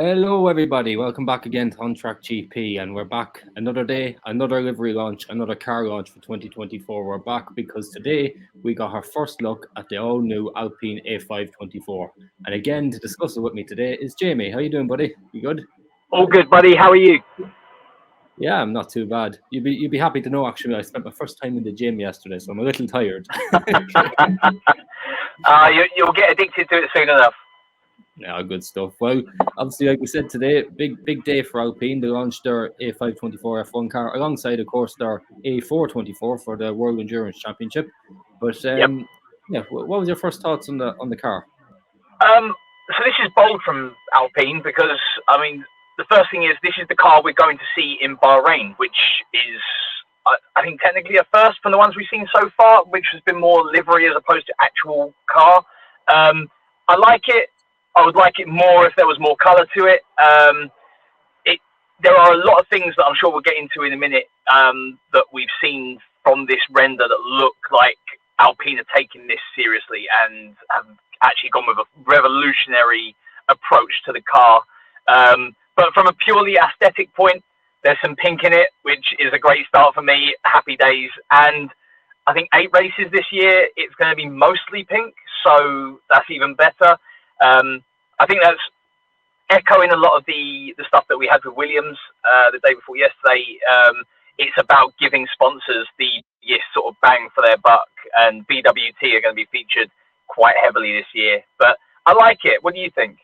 Hello, everybody. Welcome back again to On Track GP, and we're back another day, another livery launch, another car launch for 2024. We're back because today we got our first look at the all-new Alpine A524. And again, to discuss it with me today is Jamie. How you doing, buddy? You good? All good, buddy. How are you? Yeah, I'm not too bad. You'd be happy to know, actually, I spent my first time in the gym yesterday, so I'm a little tired. You'll get addicted to it soon enough. Yeah, good stuff. Well, obviously, like we said today, big day for Alpine. They launched their A524 F1 car alongside, of course, their A424 for the World Endurance Championship. But Yep. yeah, what was your first thoughts on the car? So this is bold from Alpine because, I mean, the first thing is this is the car we're going to see in Bahrain, which is, I think, technically a first from the ones we've seen so far, which has been more livery as opposed to actual car. I like it. I would like it more if there was more colour to it. There are a lot of things that I'm sure we'll get into in a minute that we've seen from this render that look like Alpine are taking this seriously and have actually gone with a revolutionary approach to the car. But from a purely aesthetic point, there's some pink in it, which is a great start for me. Happy days. And I think 8 races this year, it's going to be mostly pink, so that's even better. I think that's echoing a lot of the stuff that we had with Williams the day before yesterday. It's about giving sponsors the sort of bang for their buck, and BWT are going to be featured quite heavily this year. But I like it. What do you think?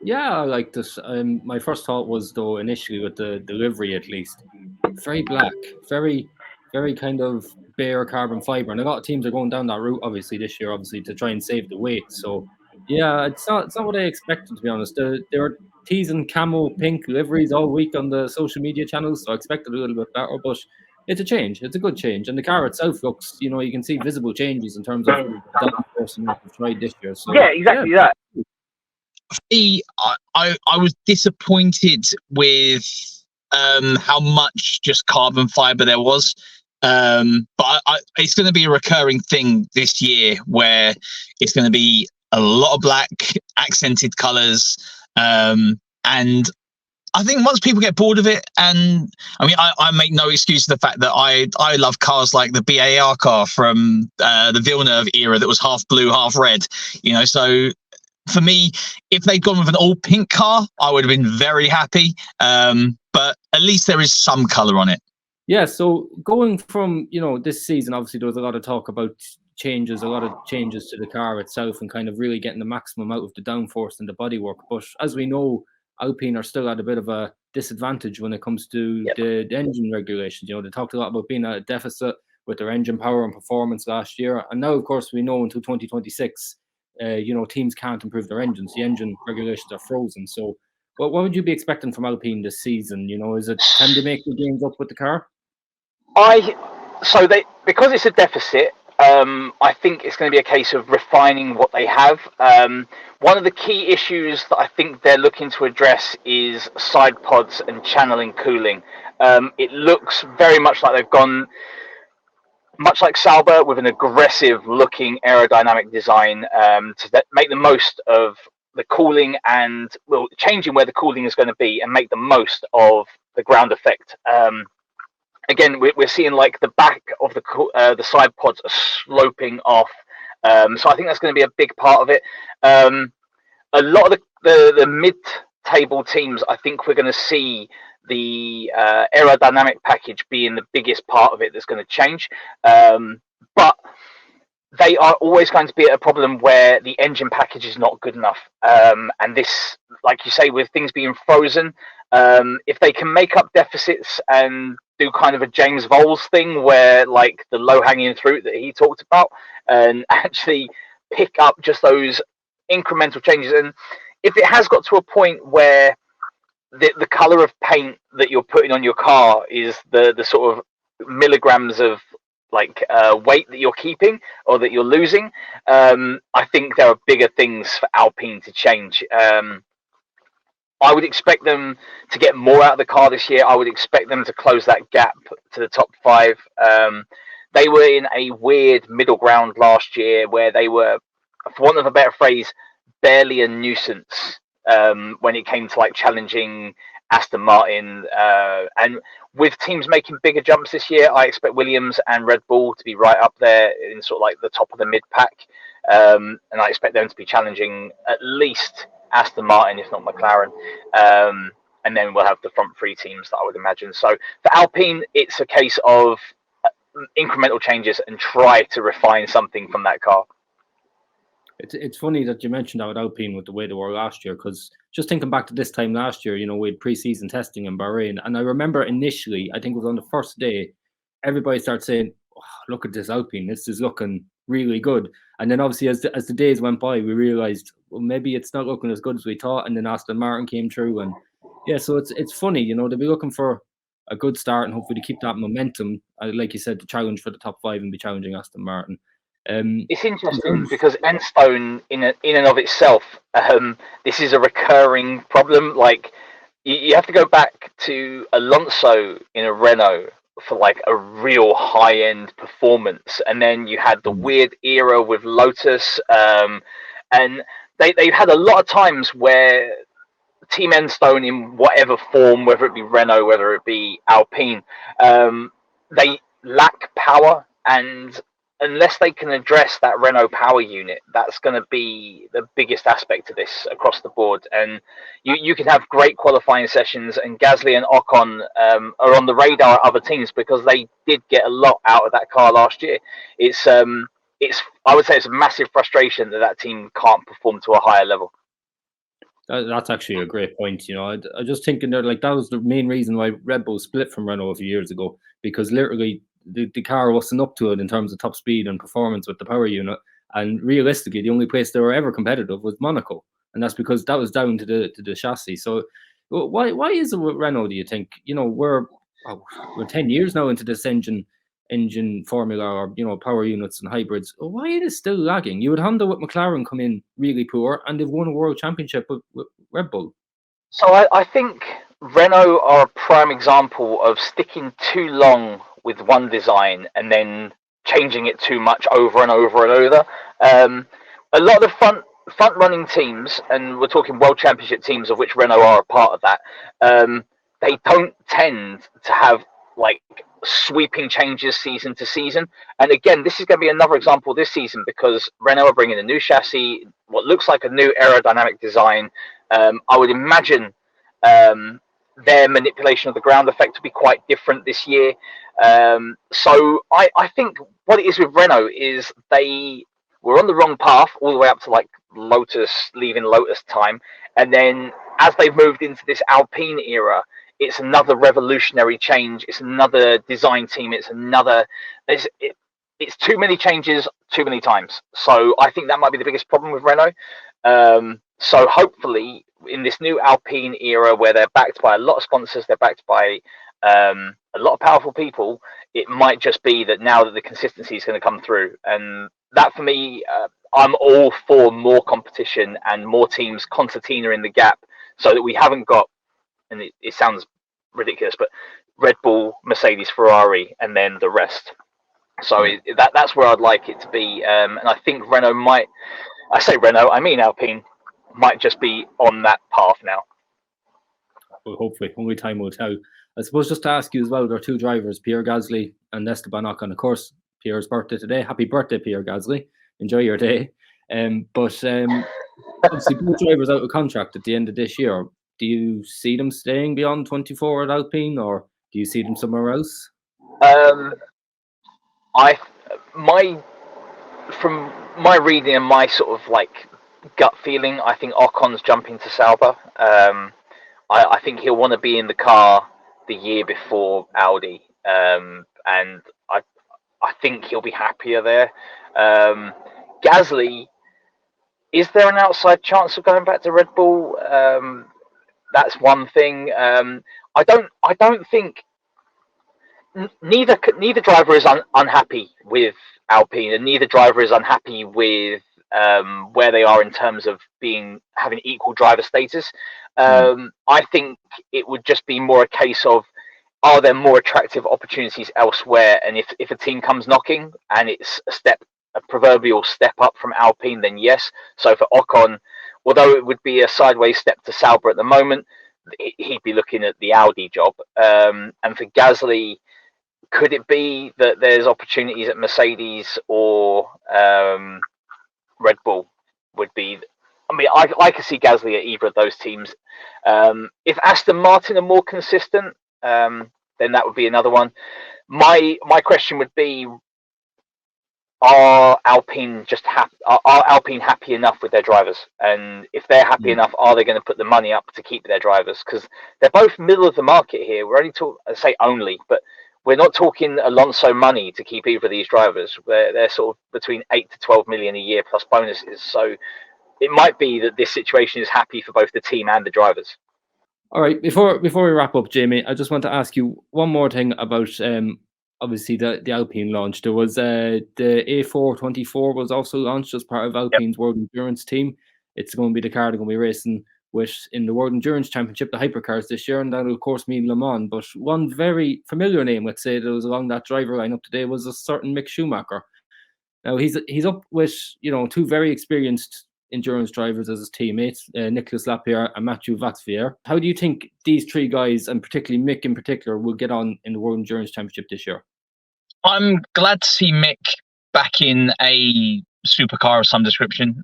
Yeah, I like this. My first thought was, though, initially with the delivery, at least, very black, very kind of bare carbon fiber, and a lot of teams are going down that route, obviously this year, to try and save the weight. So yeah, it's not what I expected, to be honest. They were teasing camo pink liveries all week on the social media channels, so I expected a little bit better, but it's a change. It's a good change, and the car itself looks, you can see visible changes in terms of downforce and what we've tried this year. So yeah, exactly that. I was disappointed with how much just carbon fiber there was. But it's going to be a recurring thing this year where it's going to be a lot of black accented colors. And I think once people get bored of it, and I mean, I make no excuse to the fact that I love cars like the BAR car from the Villeneuve era that was half blue, half red, so for me, if they'd gone with an all pink car, I would have been very happy. But at least there is some color on it. Yeah, so going from, this season, obviously there was a lot of talk about changes to the car itself and kind of really getting the maximum out of the downforce and the bodywork. But as we know, Alpine are still at a bit of a disadvantage when it comes to the engine regulations. They talked a lot about being at a deficit with their engine power and performance last year. And now, of course, we know until 2026, teams can't improve their engines. The engine regulations are frozen. So what would you be expecting from Alpine this season? Is it time to make the gains up with the car? Because it's a deficit, I think it's going to be a case of refining what they have. One of the key issues that I think they're looking to address is side pods and channeling cooling. It looks very much like they've gone, much like Sauber, with an aggressive looking aerodynamic design to make the most of the cooling and changing where the cooling is going to be and make the most of the ground effect. Again, we're seeing like the back of the side pods are sloping off, so I think that's going to be a big part of it. A lot of the mid-table teams, I think we're going to see the aerodynamic package being the biggest part of it that's going to change, but they are always going to be at a problem where the engine package is not good enough, and this, like you say, with things being frozen, if they can make up deficits and do kind of a James Voles thing where like the low-hanging fruit that he talked about and actually pick up just those incremental changes. And if it has got to a point where the color of paint that you're putting on your car is the sort of milligrams of like weight that you're keeping or that you're losing, I think there are bigger things for Alpine to change. I would expect them to get more out of the car this year. I would expect them to close that gap to the top 5. They were in a weird middle ground last year where they were, for want of a better phrase, barely a nuisance when it came to like challenging Aston Martin. And with teams making bigger jumps this year, I expect Williams and Red Bull to be right up there in sort of like the top of the mid pack. And I expect them to be challenging at least Aston Martin, if not McLaren. And then we'll have the front three teams that I would imagine. So for Alpine, it's a case of incremental changes and try to refine something from that car. It's funny that you mentioned that with Alpine with the way they were last year, because just thinking back to this time last year, we had pre-season testing in Bahrain, and I remember initially, I think it was on the first day, everybody started saying, oh, look at this Alpine, this is looking really good. And then obviously as the days went by, we realised, well, maybe it's not looking as good as we thought, and then Aston Martin came through, and yeah, so it's funny, they'll be looking for a good start and hopefully to keep that momentum, like you said, to challenge for the top 5 and be challenging Aston Martin. It's interesting because Endstone, in and of itself, this is a recurring problem. Like you have to go back to Alonso in a Renault for like a real high-end performance, and then you had the weird era with Lotus, and they've had a lot of times where Team Endstone, in whatever form, whether it be Renault, whether it be Alpine, they lack power, and unless they can address that Renault power unit, that's going to be the biggest aspect of this across the board. And you can have great qualifying sessions, and Gasly and Ocon are on the radar of other teams because they did get a lot out of that car last year. It's I would say it's a massive frustration that team can't perform to a higher level. That's actually a great point. I just thinking there, like that was the main reason why Red Bull split from Renault a few years ago, because literally the car wasn't up to it in terms of top speed and performance with the power unit. And realistically, the only place they were ever competitive was Monaco, and that's because that was down to the chassis. So why is it with Renault, do you think? We're 10 years now into this engine formula, or power units and hybrids. Why it is still lagging? You had Honda with McLaren come in really poor, and they've won a world championship with Red Bull. So I think Renault are a prime example of sticking too long with one design and then changing it too much over and over and over. A lot of the front running teams, and we're talking world championship teams, of which Renault are a part of that, they don't tend to have like sweeping changes season to season. And again, this is going to be another example this season because Renault are bringing a new chassis, what looks like a new aerodynamic design. I would imagine their manipulation of the ground effect will be quite different this year. So I think what it is with Renault is they were on the wrong path all the way up to like Lotus, leaving Lotus time. And then as they've moved into this Alpine era, it's another revolutionary change. It's another design team. It's too many changes too many times. So I think that might be the biggest problem with Renault. So hopefully in this new Alpine era where they're backed by a lot of sponsors, they're backed by a lot of powerful people, it might just be that now that the consistency is going to come through. And that for me, I'm all for more competition and more teams concertina in the gap so that we haven't got, and it sounds ridiculous, but Red Bull, Mercedes, Ferrari, and then the rest. So that's where I'd like it to be. And I think Renault might, I say Renault, I mean Alpine, might just be on that path now. Well, hopefully, only time will tell. I suppose just to ask you as well, there are two drivers, Pierre Gasly and Esteban Ocon. Of course, Pierre's birthday today. Happy birthday, Pierre Gasly. Enjoy your day. But obviously, both drivers out of contract at the end of this year. Do you see them staying beyond 24 at Alpine, or do you see them somewhere else? From my reading and my sort of like gut feeling, I think Ocon's jumping to Sauber. I think he'll want to be in the car the year before Audi, and I think he'll be happier there. Gasly, is there an outside chance of going back to Red Bull? That's one thing. I don't think neither driver is unhappy with Alpine, and neither driver is unhappy with where they are in terms of having equal driver status. I think it would just be more a case of, are there more attractive opportunities elsewhere? And if a team comes knocking and it's a proverbial step up from Alpine, then yes. So for Ocon, although it would be a sideways step to Sauber at the moment, he'd be looking at the Audi job. And for Gasly, could it be that there's opportunities at Mercedes or Red Bull would be? I mean, I could see Gasly at either of those teams. If Aston Martin are more consistent, then that would be another one. My question would be: Are Alpine happy enough with their drivers? And if they're happy enough, are they going to put the money up to keep their drivers? Because they're both middle of the market here. We're only but we're not talking Alonso money to keep either of these drivers. They're sort of between 8 to 12 million a year plus bonuses. So it might be that this situation is happy for both the team and the drivers. All right, before we wrap up, Jamie, I just want to ask you one more thing about obviously the Alpine launch. There was the A424 was also launched as part of Alpine's World Endurance team. It's going to be the car they're going to be racing with in the World Endurance Championship, the hypercars this year, and that will of course mean Le Mans. But one very familiar name, let's say, that was along that driver lineup today was a certain Mick Schumacher. Now he's up with two very experienced endurance drivers as his teammates, Nicolas Lapierre and Mathieu Vaxivière. How do you think these three guys, and particularly Mick in particular, will get on in the World Endurance Championship this year? I'm glad to see Mick back in a supercar of some description.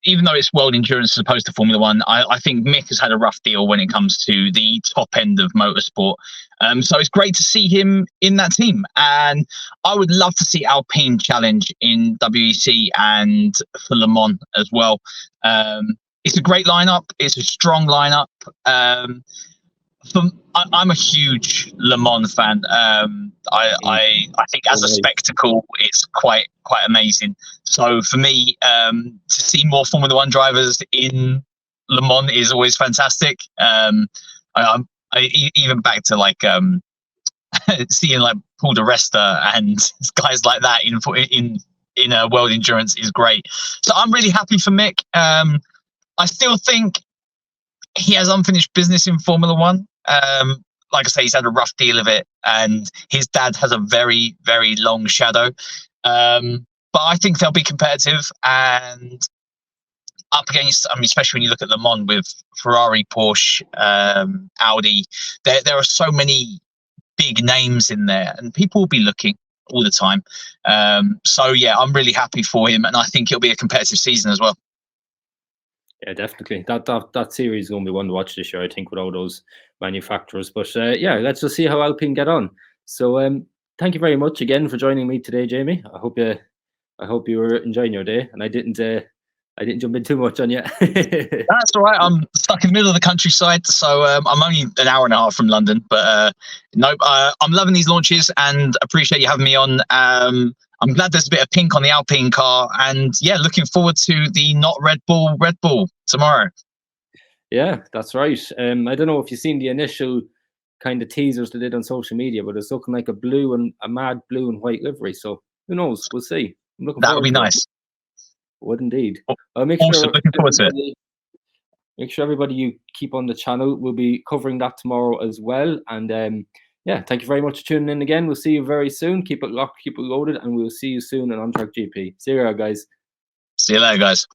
Even though it's World Endurance as opposed to Formula One, I think Mick has had a rough deal when it comes to the top end of motorsport. So it's great to see him in that team. And I would love to see Alpine challenge in WEC and for Le Mans as well. It's a great lineup. It's a strong lineup. I'm a huge Le Mans fan. I think as a spectacle, it's quite amazing. So for me, to see more Formula One drivers in Le Mans is always fantastic. Even back to like seeing like Paul di Resta and guys like that in a World Endurance is great. So I'm really happy for Mick. I still think he has unfinished business in Formula One. Like I say, he's had a rough deal of it, and his dad has a very, very long shadow. But I think they'll be competitive and up against, I mean, especially when you look at Le Mans with Ferrari, Porsche, Audi, there are so many big names in there, and people will be looking all the time. So yeah, I'm really happy for him, and I think it'll be a competitive season as well. Yeah, definitely. That series is going to be one to watch this year, I think, with all those manufacturers. But yeah, let's just see how Alpine get on. So thank you very much again for joining me today, Jamie. I hope you were enjoying your day, and I didn't jump in too much on you. That's all right. I'm stuck in the middle of the countryside, so I'm only an hour and a half from London. But nope, I'm loving these launches and appreciate you having me on. I'm glad there's a bit of pink on the Alpine car, and yeah, looking forward to the not Red Bull tomorrow. Yeah, that's right. I don't know if you've seen the initial kind of teasers they did on social media, but it's looking like a mad blue and white livery. So who knows? We'll see. I'm looking That would be nice. Would indeed. Looking forward to it. Make sure everybody you keep on the channel. We'll be covering that tomorrow as well. And yeah, thank you very much for tuning in again. We'll see you very soon. Keep it locked, keep it loaded, and we'll see you soon on On Track GP. See you guys. See you later, guys.